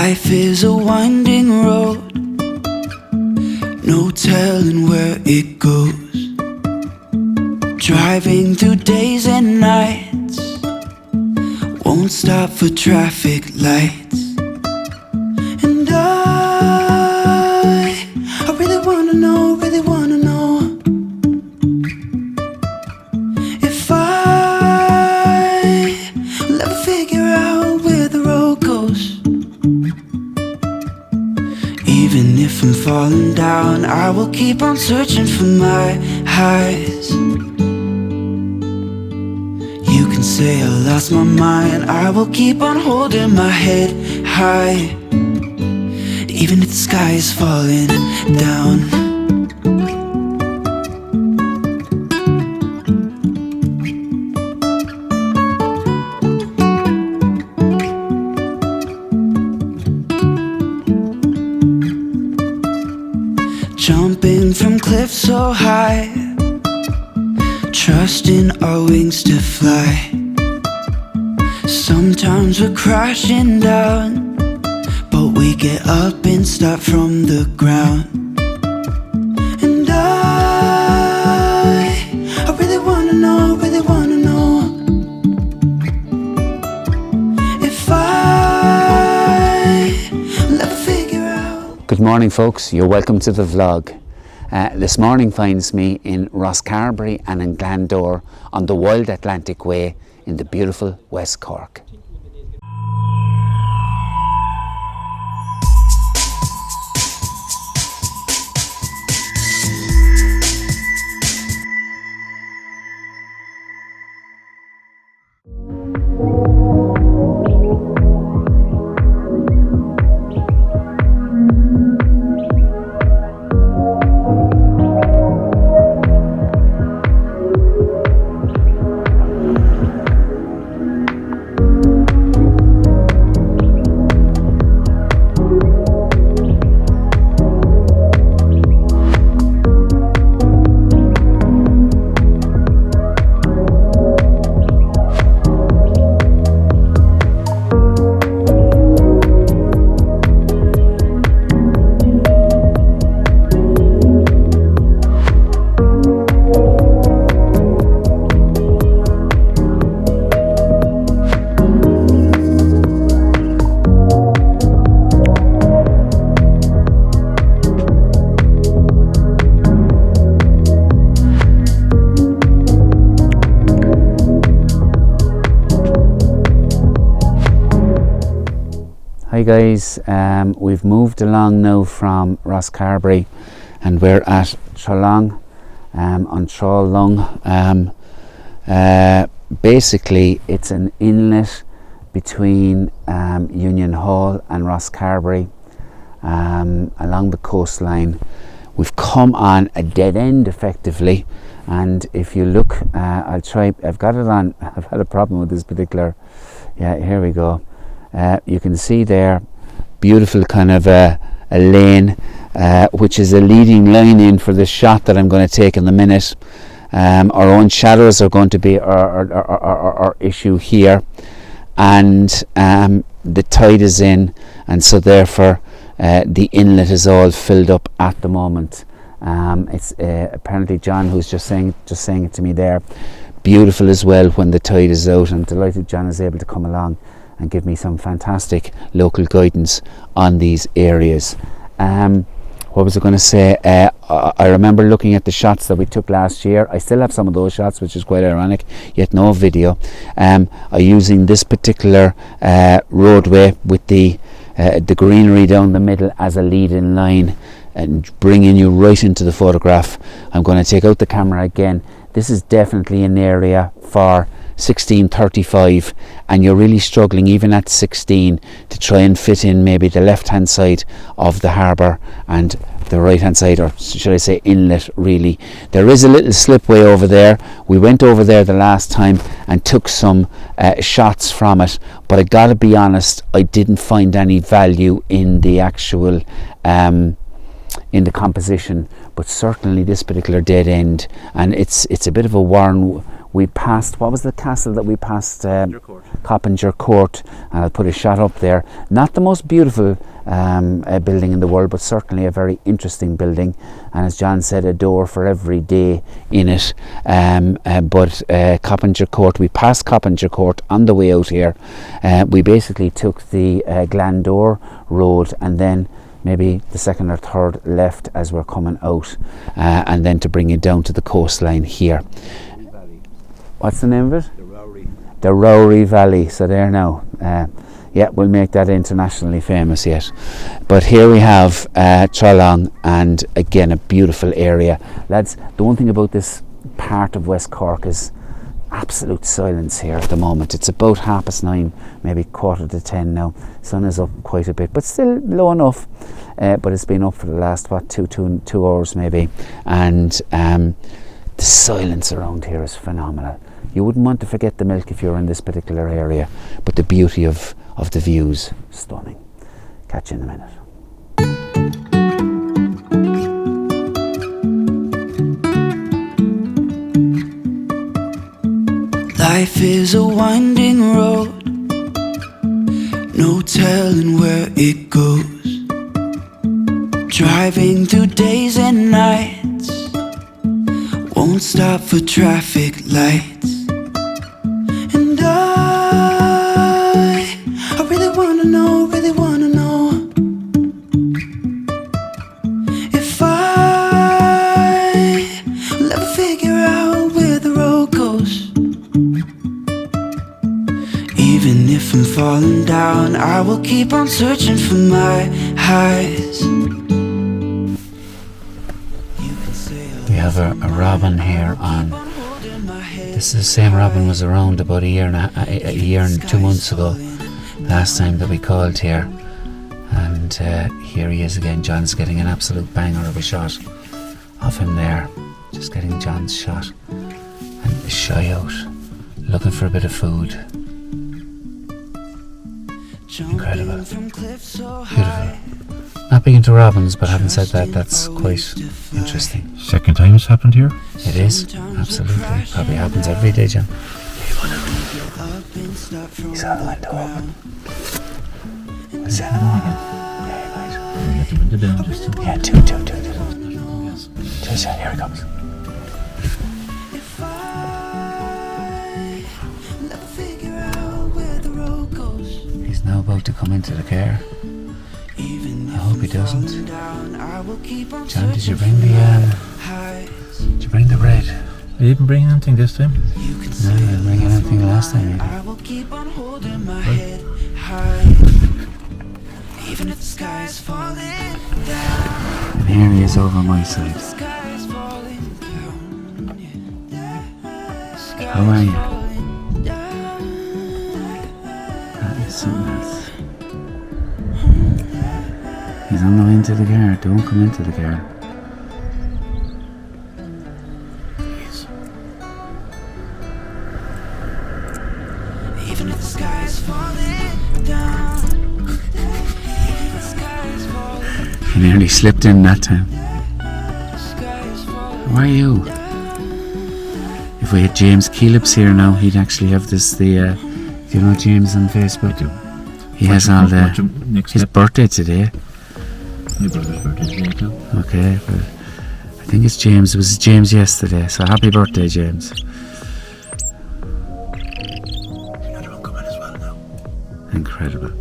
Life is a winding road, no telling where it goes. Driving through days and nights, won't stop for traffic lights. And I really wanna know, if I will ever figure out where the road goes. Even if I'm falling down, I will keep on searching for my highs. You can say I lost my mind, I will keep on holding my head high, even if the sky is falling down. Jumping from cliffs so high, trusting our wings to fly. Sometimes we're crashing down, but we get up and start from the ground. And I really wanna know, if I will ever figure out. Good morning, folks. You're welcome to the vlog. This morning finds me in Rosscarbery and in Glandore on the Wild Atlantic Way in the beautiful West Cork. Hi guys, we've moved along now from Rosscarbery and we're at Trolong on Trolong. Basically it's an inlet between Union Hall and Rosscarbery along the coastline. We've come on a dead end effectively, and if you look, I've got it on, I've had a problem with this particular, here we go. You can see there, beautiful kind of a lane, which is a leading line in for the shot that I'm going to take in a minute. Our own shadows are going to be our issue here, and the tide is in, and so therefore the inlet is all filled up at the moment. It's apparently John, who's just saying it to me there, beautiful as well when the tide is out. I'm delighted John is able to come along and give me some fantastic local guidance on these areas. What was I going to say? I remember looking at the shots that we took last year. I still have some of those shots, which is quite ironic, yet no video. Using this particular roadway with the greenery down the middle as a lead-in line and bringing you right into the photograph. I'm going to take out the camera again. This is definitely an area for 1635, and you're really struggling even at 16 to try and fit in maybe the left hand side of the harbour and the right hand side, or should I say inlet really. There is a little slipway over there. We went over there the last time and took some shots from it, but I gotta be honest, I didn't find any value in the actual in the composition, but certainly this particular dead end, and it's a bit of a worn We passed, what was the castle that we passed? Court. Coppinger Court, and I'll put a shot up there. Not the most beautiful building in the world, but certainly a very interesting building, and as John said, a door for every day in it. But Coppinger Court, we passed Coppinger Court on the way out here. We basically took the Glandore road, and then maybe the second or third left as we're coming out, and then to bring you down to the coastline here. What's the name of it? The Rowery Valley. So there now. Yeah, we'll make that internationally famous yet. But here we have Trelong, and again a beautiful area. Lads, the one thing about this part of West Cork is absolute silence here at the moment. It's about 9:30, maybe 9:45 now. Sun is up quite a bit, but still low enough. But it's been up for the last two hours maybe, and the silence around here is phenomenal. You wouldn't want to forget the milk if you're in this particular area, but the beauty of the views, stunning. Catch you in a minute. Life is a winding road, no telling where it goes. Driving through days and nights, won't stop for traffic lights. And I really wanna know if I'll ever figure out where the road goes. Even if I'm falling down, I will keep on searching for my highs. We have a robin here on. This is the same robin was around about a year and 2 months ago, last time that we called here. And here he is again. John's getting an absolute banger of a shot of him there. Just getting John's shot. And he's shy out, looking for a bit of food. Incredible. Beautiful. Not big into robins, but having said that, that's quite interesting. Second time it's happened here? It is, absolutely. Probably happens every day, John. He's on the window open. We'll send him on again. Yeah, right. Let the window down just to... Yeah, two. John, here he comes. He's now about to come into the car. I hope he doesn't. John, did you bring the bread? Did you even bring anything this time? No, you didn't bring anything last time either. And here he is over my side. How are you? That is something else. He's on the way into the car. Don't come into the car. Please. Even if the sky is falling down, He nearly slipped in that time. How are you? If we had James Keelips here now, he'd actually have this. Do you know James on Facebook? I do. He has all his birthday today. My brother's birthday today too. Okay, but I think it's James. It was James yesterday, so happy birthday, James. Another one coming as well now. Incredible.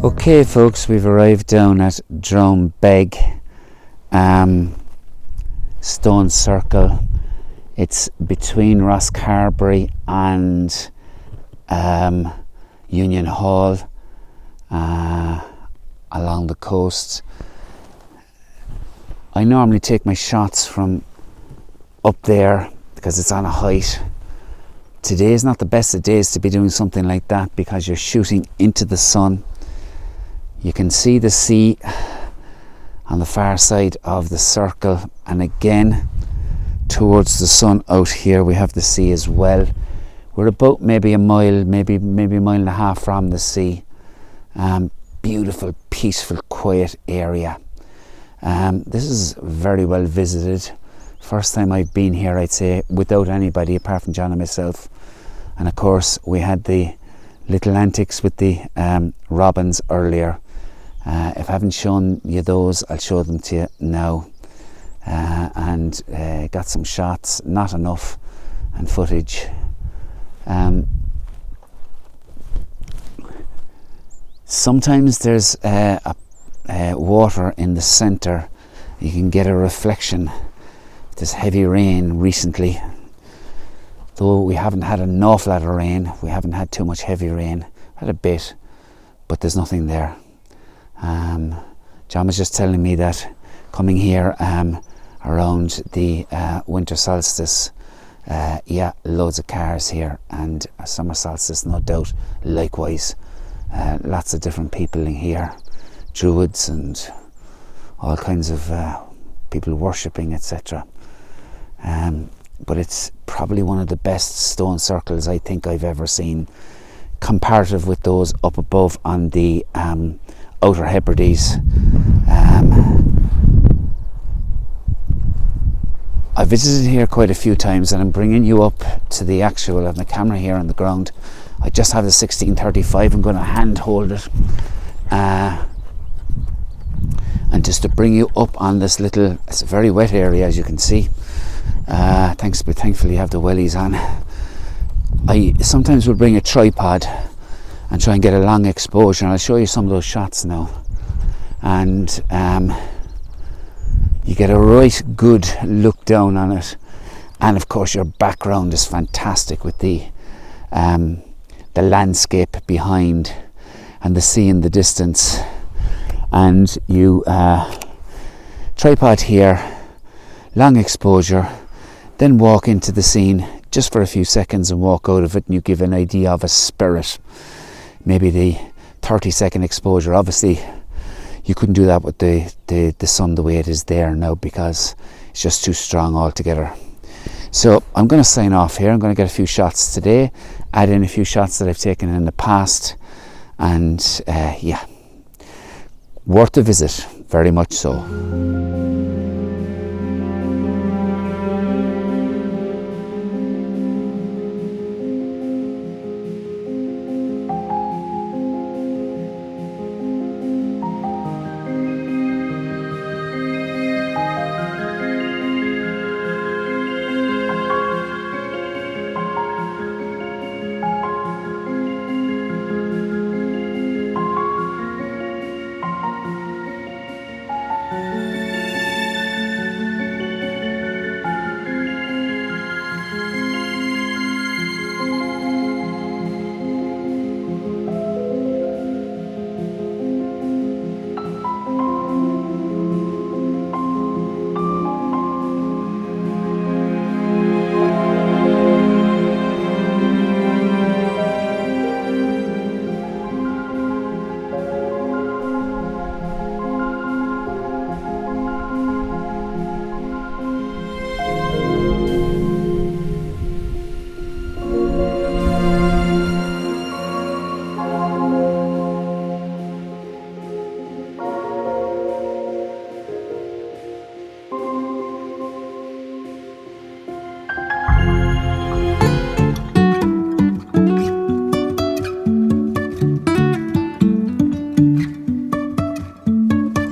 Okay folks, we've arrived down at Dromebeg Stone Circle. It's between Rosscarbery and Union Hall. along the coast. I normally take my shots from up there because it's on a height. Today is not the best of days to be doing something like that because you're shooting into the sun. You can see the sea on the far side of the circle, and again towards the sun out here we have the sea as well. We're about maybe a mile, maybe a mile and a half from the sea. Beautiful, peaceful, quiet area. This is very well visited. First time I've been here, I'd say, without anybody apart from John and myself. And of course we had the little antics with the robins earlier. If I haven't shown you those, I'll show them to you now. And got some shots, not enough, and footage. Sometimes there's water in the centre. You can get a reflection. There's heavy rain recently, though we haven't had an awful lot of rain. We haven't had too much heavy rain. Had a bit, but there's nothing there. John was just telling me that coming here around the winter solstice, loads of cars here, and summer solstice, no doubt, likewise. Lots of different people in here, druids and all kinds of people worshipping, etc. But it's probably one of the best stone circles I think I've ever seen, comparative with those up above on the Outer Hebrides. I visited here quite a few times, and I'm bringing you up to the actual of the camera here on the ground. I just have the 1635. I'm going to hand hold it, and just to bring you up on this little, it's a very wet area as you can see. Thankfully I have the wellies on. I sometimes will bring a tripod and try and get a long exposure, and I'll show you some of those shots now. And you get a right good look down on it, and of course your background is fantastic with the landscape behind and the sea in the distance. And you tripod here, long exposure, then walk into the scene just for a few seconds and walk out of it, and you give an idea of a spirit. Maybe the 30-second exposure. Obviously you couldn't do that with the sun the way it is there now, because it's just too strong altogether. So I'm going to sign off here. I'm going to get a few shots today, add in a few shots that I've taken in the past, and worth a visit, very much so.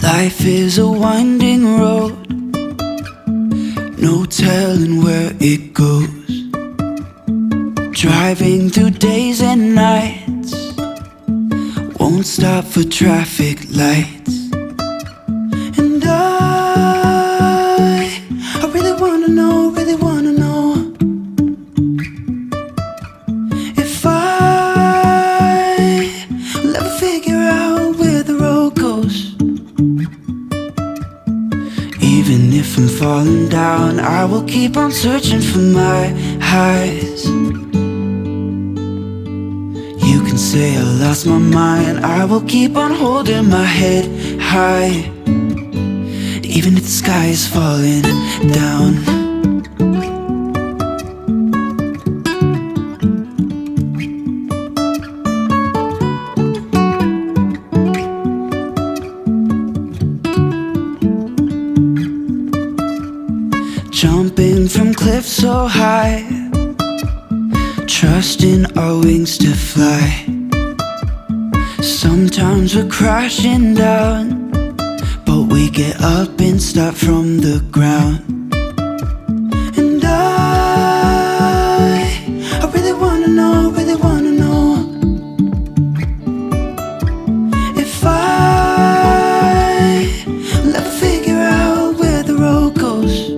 Life is a winding road, no telling where it goes. Driving through days and nights, won't stop for traffic lights. And I really wanna know, if I will ever figure out where the road goes. falling down, I will keep on searching for my highs. You can say I lost my mind, I will keep on holding my head high, even if the sky is falling down. Jumping from cliffs so high, trusting our wings to fly. Sometimes we're crashing down, but we get up and start from the ground. And I really wanna know, if I will ever figure out where the road goes.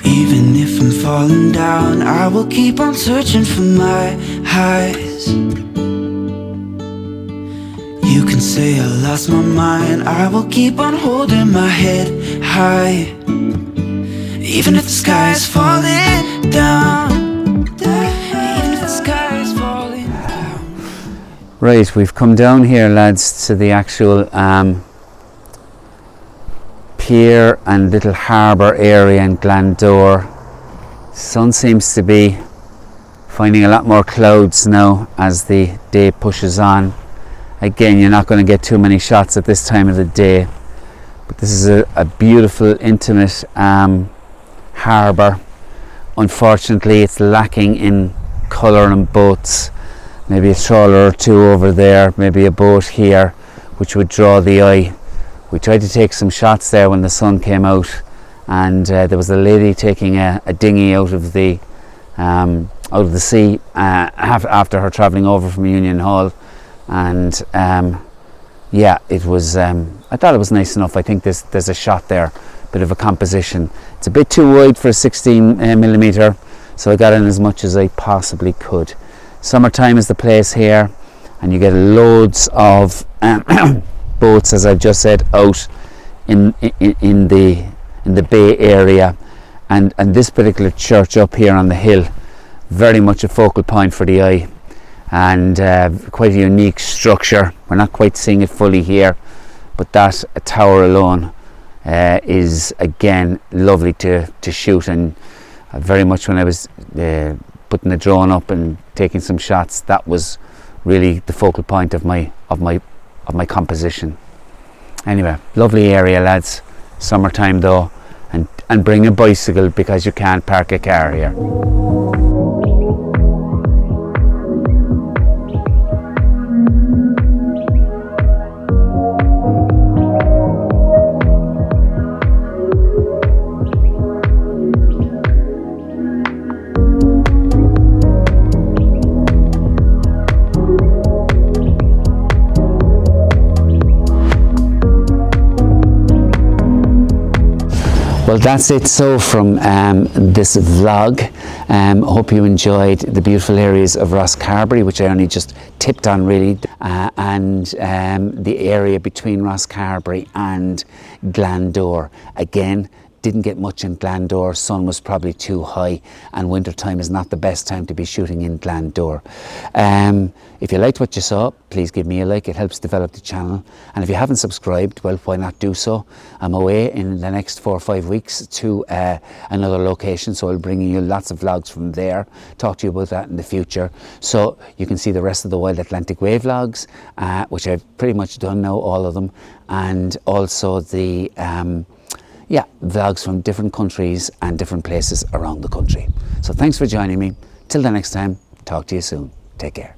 Even if I'm falling down, I will keep on searching for my highs. You can say I lost my mind, I will keep on holding my head high, even if the sky is falling down. Even if the sky is falling down. Right, we've come down here, lads, to the actual pier and little harbour area in Glandore. Sun seems to be finding a lot more clouds now as the day pushes on. Again, you're not going to get too many shots at this time of the day, but this is a beautiful, intimate harbour. Unfortunately, it's lacking in colour and boats. Maybe a trawler or two over there, maybe a boat here, which would draw the eye. We tried to take some shots there when the sun came out, and there was a lady taking a dinghy out of the sea after her travelling over from Union Hall, and yeah, it was. I thought it was nice enough. I think there's a shot there, bit of a composition. It's a bit too wide for a 16mm, so I got in as much as I possibly could. Summertime is the place here, and you get loads of boats, as I've just said, out in the bay area, and this particular church up here on the hill, very much a focal point for the eye, and quite a unique structure. We're not quite seeing it fully here, but that tower alone is again lovely to shoot, and very much when I was putting the drone up and taking some shots, that was really the focal point of my composition. Anyway, lovely area, lads. Summertime though, and bring a bicycle because you can't park a car here. Well, that's it so from this vlog. Hope you enjoyed the beautiful areas of Rosscarbery, which I only just tipped on really, and the area between Rosscarbery and Glandore. Again, didn't get much in Glandore. Sun was probably too high, and winter time is not the best time to be shooting in Glandore. If you liked what you saw, please give me a like. It helps develop the channel. And if you haven't subscribed, well, why not do so? I'm away in the next 4 or 5 weeks to another location, so I'll bring you lots of vlogs from there, talk to you about that in the future. So you can see the rest of the Wild Atlantic Way vlogs, which I've pretty much done now, all of them, and also the vlogs from different countries and different places around the country. So thanks for joining me. Till the next time, talk to you soon. Take care.